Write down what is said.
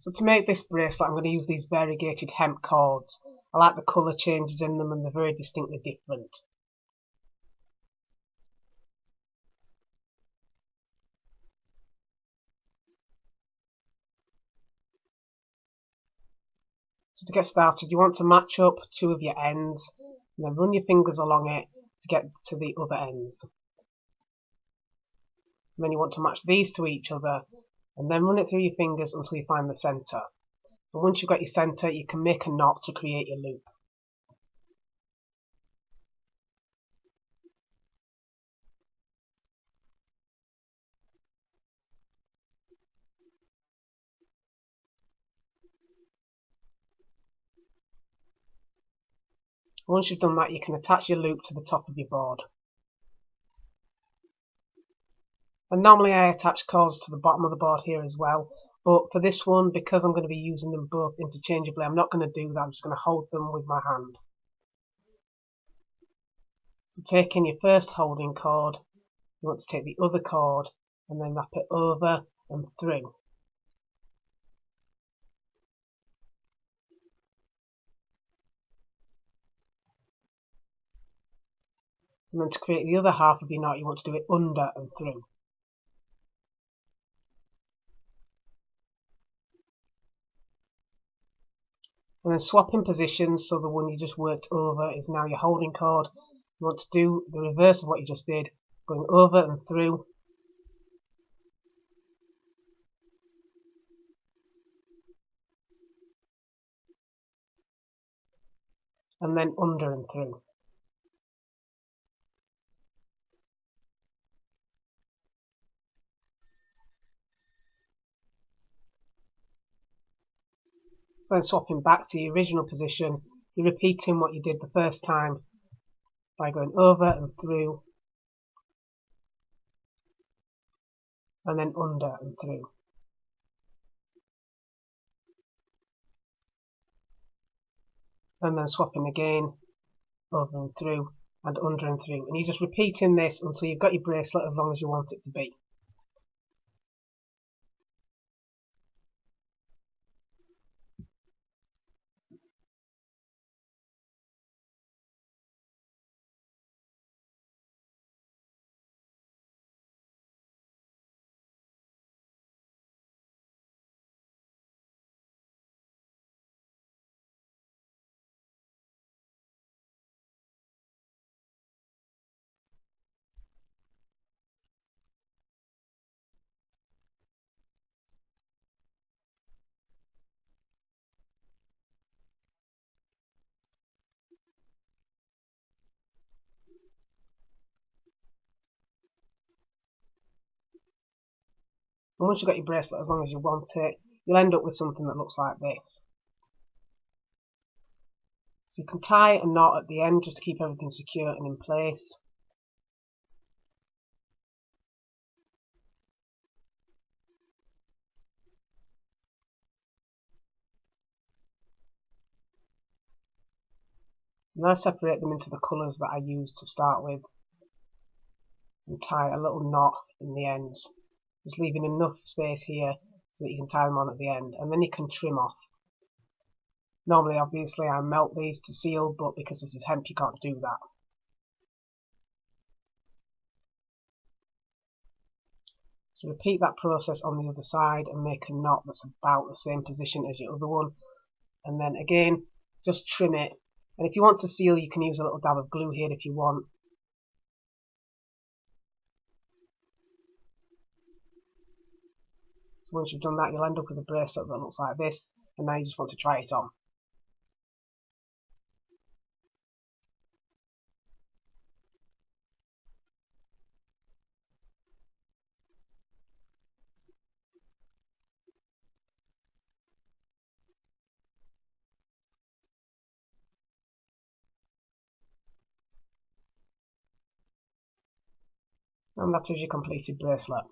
So to make this bracelet, I'm going to use these variegated hemp cords. I like the colour changes in them and they're very distinctly different. So to get started, you want to match up two of your ends and then run your fingers along it to get to the other ends. And then you want to match these to each other and then run it through your fingers until you find the centre. And once you've got your centre, you can make a knot to create your loop. Once you've done that, you can attach your loop to the top of your board. And normally I attach cords to the bottom of the board here as well, but for this one, because I'm going to be using them both interchangeably, I'm not going to do that. I'm just going to hold them with my hand. So taking your first holding cord, you want to take the other cord and then wrap it over and through. And then to create the other half of your knot, you want to do it under and through. And then swap in positions, so the one you just worked over is now your holding cord. You want to do the reverse of what you just did, going over and through. And then under and through. Then swapping back to your original position, you're repeating what you did the first time by going over and through and then under and through. And then swapping again, over and through and under and through. And you're just repeating this until you've got your bracelet as long as you want it to be. And once you've got your bracelet as long as you want it, you'll end up with something that looks like this. So you can tie a knot at the end just to keep everything secure and in place. And I separate them into the colours that I use to start with and tie a little knot in the ends, just leaving enough space here so that you can tie them on at the end, and then you can trim off. Normally, obviously, I melt these to seal, but because this is hemp, you can't do that. So repeat that process on the other side and make a knot that's about the same position as your other one, and then again, just trim it. And if you want to seal, you can use a little dab of glue here if you want. So once you've done that, you'll end up with a bracelet that looks like this, and now you just want to try it on. And that is your completed bracelet.